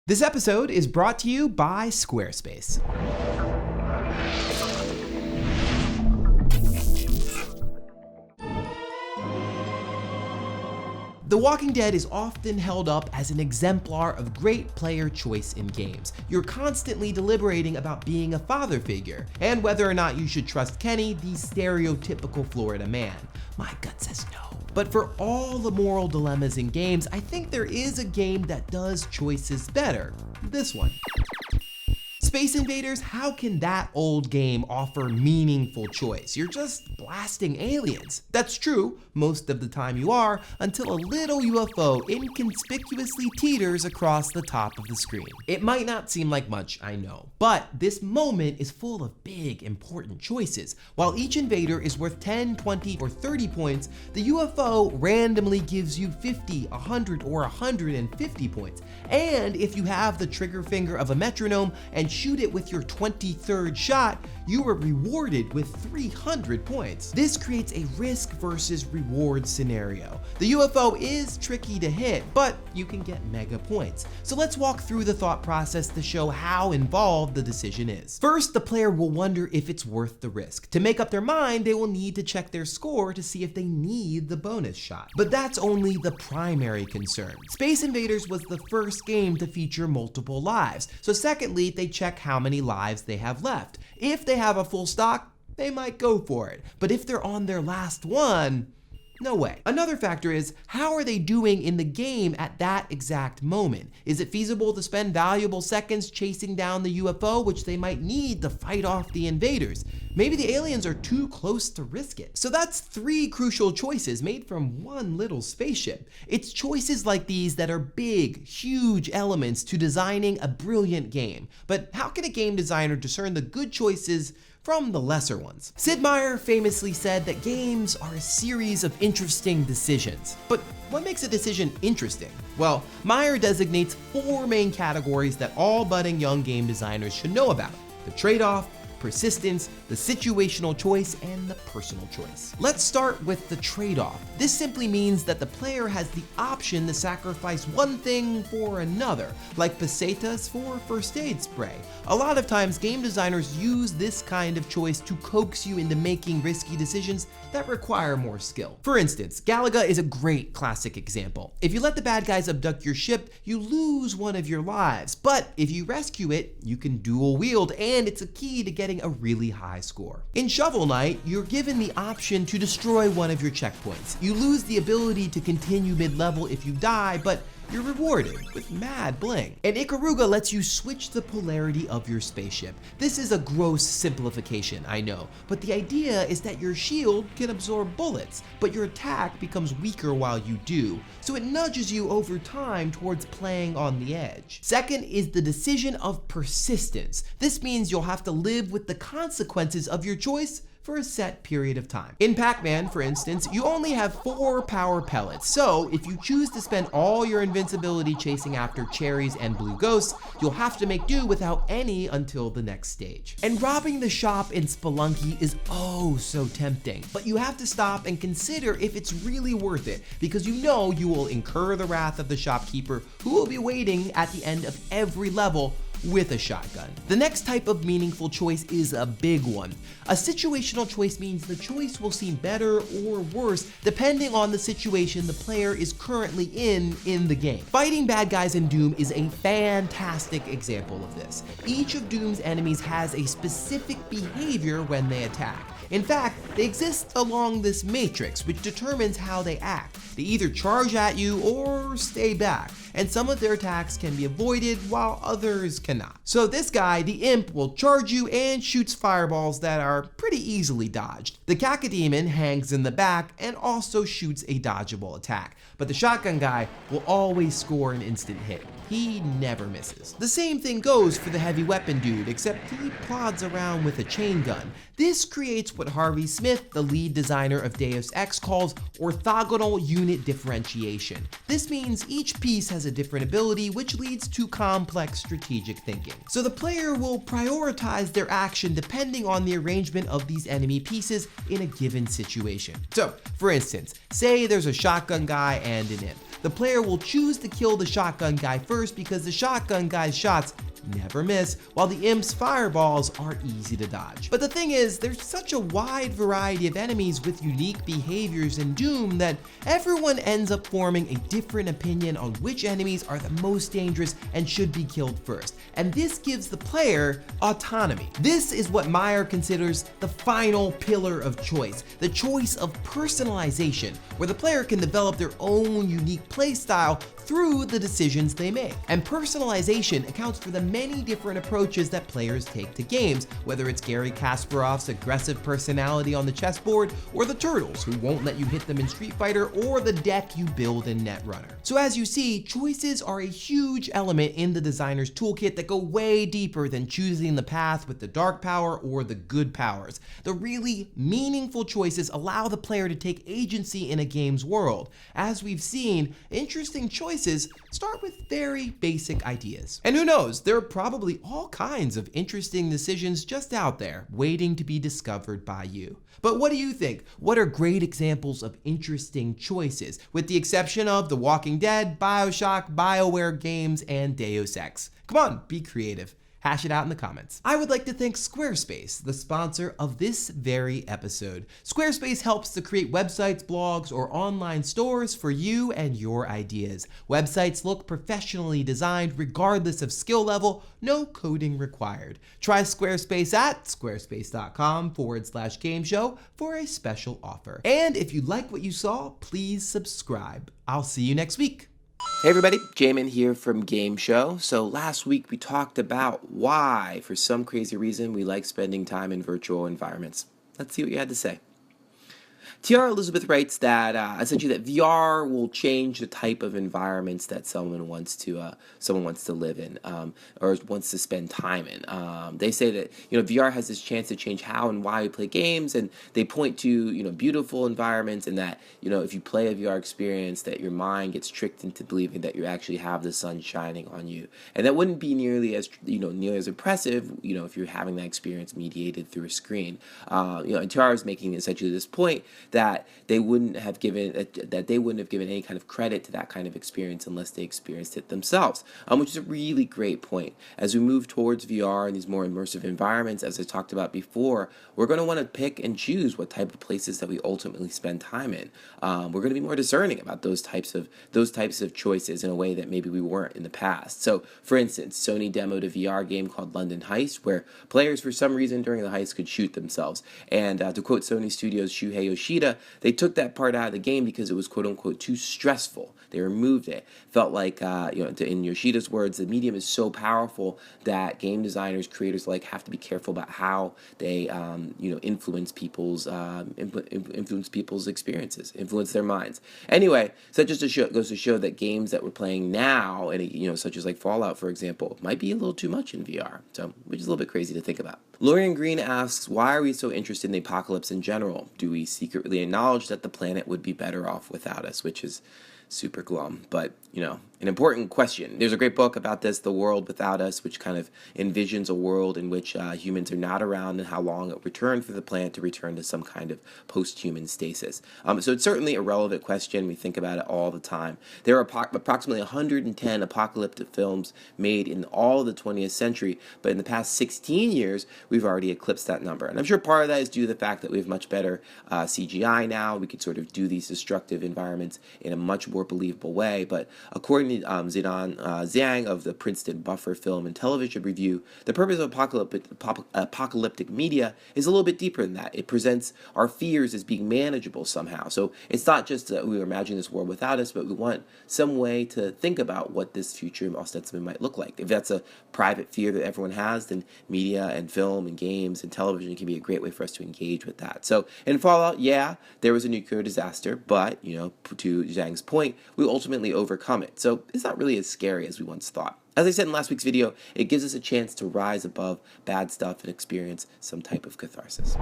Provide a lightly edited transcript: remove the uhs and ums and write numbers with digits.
This episode is brought to you by Squarespace. The Walking Dead is often held up as an exemplar of great player choice in games. You're constantly deliberating about being a father figure, and whether or not you should trust Kenny, the stereotypical Florida man. My gut says no. But for all the moral dilemmas in games, I think there is a game that does choices better. This one. Space Invaders, how can that old game offer meaningful choice? You're just blasting aliens. That's true, most of the time you are, until a little UFO inconspicuously teeters across the top of the screen. It might not seem like much, I know, but this moment is full of big, important choices. While each invader is worth 10, 20, or 30 points, the UFO randomly gives you 50, 100, or 150 points. And if you have the trigger finger of a metronome and shoot it with your 23rd shot, you are rewarded with 300 points. This creates a risk versus reward scenario. The UFO is tricky to hit, but you can get mega points. So let's walk through the thought process to show how involved the decision is. First, the player will wonder if it's worth the risk. To make up their mind, they will need to check their score to see if they need the bonus shot. But that's only the primary concern. Space Invaders was the first game to feature multiple lives. So secondly, they check how many lives they have left. If they have a full stock, they might go for it. But if they're on their last one, no way. Another factor is, how are they doing in the game at that exact moment? Is it feasible to spend valuable seconds chasing down the UFO, which they might need to fight off the invaders? Maybe the aliens are too close to risk it. So that's 3 crucial choices made from one little spaceship. It's choices like these that are big, huge elements to designing a brilliant game. But how can a game designer discern the good choices from the lesser ones? Sid Meier famously said that games are a series of interesting decisions. But what makes a decision interesting? Well, Meier designates 4 main categories that all budding young game designers should know about: the trade-off, persistence, the situational choice, and the personal choice. Let's start with the trade-off. This simply means that the player has the option to sacrifice one thing for another, like pesetas for first aid spray. A lot of times, game designers use this kind of choice to coax you into making risky decisions that require more skill. For instance, Galaga is a great classic example. If you let the bad guys abduct your ship, you lose one of your lives, but if you rescue it, you can dual wield, and it's a key to getting a really high score. In Shovel Knight, you're given the option to destroy one of your checkpoints. You lose the ability to continue mid-level if you die, but you're rewarded with mad bling. And Ikaruga lets you switch the polarity of your spaceship. This is a gross simplification, I know, but the idea is that your shield can absorb bullets, but your attack becomes weaker while you do, so it nudges you over time towards playing on the edge. Second is the decision of persistence. This means you'll have to live with the consequences of your choice for a set period of time. In Pac-Man, for instance, you only have 4 power pellets, so if you choose to spend all your invincibility chasing after cherries and blue ghosts, you'll have to make do without any until the next stage. And robbing the shop in Spelunky is oh so tempting, but you have to stop and consider if it's really worth it, because you know you will incur the wrath of the shopkeeper, who will be waiting at the end of every level with a shotgun. The next type of meaningful choice is a big one. A situational choice means the choice will seem better or worse depending on the situation the player is currently in the game. Fighting bad guys in Doom is a fantastic example of this. Each of Doom's enemies has a specific behavior when they attack. In fact, they exist along this matrix, which determines how they act. They either charge at you or stay back, and some of their attacks can be avoided while others cannot. So this guy, the Imp, will charge you and shoots fireballs that are pretty easily dodged. The Cacodemon hangs in the back and also shoots a dodgeable attack, but the Shotgun guy will always score an instant hit. He never misses. The same thing goes for the heavy weapon dude, except he plods around with a chain gun. This creates what Harvey Smith, the lead designer of Deus Ex, calls orthogonal unit differentiation. This means each piece has has a different ability, which leads to complex strategic thinking. So the player will prioritize their action depending on the arrangement of these enemy pieces in a given situation. So, for instance, say there's a shotgun guy and an imp. The player will choose to kill the shotgun guy first because the shotgun guy's shots never miss, while the imp's fireballs are easy to dodge. But the thing is, there's such a wide variety of enemies with unique behaviors in Doom that everyone ends up forming a different opinion on which enemies are the most dangerous and should be killed first. And this gives the player autonomy. This is what Meier considers the final pillar of choice, the choice of personalization, where the player can develop their own unique playstyle through the decisions they make. And personalization accounts for the many different approaches that players take to games, whether it's Gary Kasparov's aggressive personality on the chessboard, or the turtles who won't let you hit them in Street Fighter, or the deck you build in Netrunner. So as you see, choices are a huge element in the designer's toolkit that go way deeper than choosing the path with the dark power or the good powers. The really meaningful choices allow the player to take agency in a game's world. As we've seen, interesting choices start with very basic ideas. And who knows, there are probably all kinds of interesting decisions just out there waiting to be discovered by you. But what do you think? What are great examples of interesting choices, with the exception of The Walking Dead, BioShock, BioWare games, and Deus Ex? Come on, be creative. Hash it out in the comments. I would like to thank Squarespace, the sponsor of this very episode. Squarespace helps to create websites, blogs, or online stores for you and your ideas. Websites look professionally designed regardless of skill level, no coding required. Try Squarespace at squarespace.com/gameshow for a special offer. And if you like what you saw, please subscribe. I'll see you next week. Hey everybody, Jamin here from Game Show. So last week we talked about why, for some crazy reason, we like spending time in virtual environments. Let's see what you had to say. TR Elizabeth writes that essentially that VR will change the type of environments that someone wants to live in or wants to spend time in. They say that VR has this chance to change how and why we play games, and they point to beautiful environments, and that if you play a VR experience, that your mind gets tricked into believing that you actually have the sun shining on you, and that wouldn't be nearly as impressive if you're having that experience mediated through a screen. And TR is making essentially this point that they wouldn't have given any kind of credit to that kind of experience unless they experienced it themselves, which is a really great point. As we move towards VR and these more immersive environments, as I talked about before, we're going to want to pick and choose what type of places that we ultimately spend time in. We're going to be more discerning about those types of choices in a way that maybe we weren't in the past. So, for instance, Sony demoed a VR game called London Heist, where players, for some reason during the heist, could shoot themselves. And to quote Sony Studios' Shuhei Yoshida, they took that part out of the game because it was quote-unquote too stressful. They removed it. Felt like, in Yoshida's words, the medium is so powerful that game designers, creators have to be careful about how they, influence people's experiences, influence their minds. Anyway, so that just goes to show that games that we're playing now, and such as like Fallout, for example, might be a little too much in VR. So, which is a little bit crazy to think about. Lorian Green asks, why are we so interested in the apocalypse in general? Do we secretly acknowledge that the planet would be better off without us? Which is super glum, but an important question. There's a great book about this, The World Without Us, which kind of envisions a world in which humans are not around and how long it would return for the planet to return to some kind of post-human stasis. So it's certainly a relevant question. We think about it all the time. There are approximately 110 apocalyptic films made in all of the 20th century, but in the past 16 years, we've already eclipsed that number. And I'm sure part of that is due to the fact that we have much better CGI now. We could sort of do these destructive environments in a much more believable way. But according to Zidane Zhang of the Princeton Buffer Film and Television Review, the purpose of apocalyptic media is a little bit deeper than that. It presents our fears as being manageable somehow. So it's not just that we imagine this world without us, but we want some way to think about what this future ostensibly might look like. If that's a private fear that everyone has, then media and film and games and television can be a great way for us to engage with that. So in Fallout, yeah, there was a nuclear disaster, but, to Zhang's point, we ultimately overcome it. So it's not really as scary as we once thought. As I said in last week's video, it gives us a chance to rise above bad stuff and experience some type of catharsis.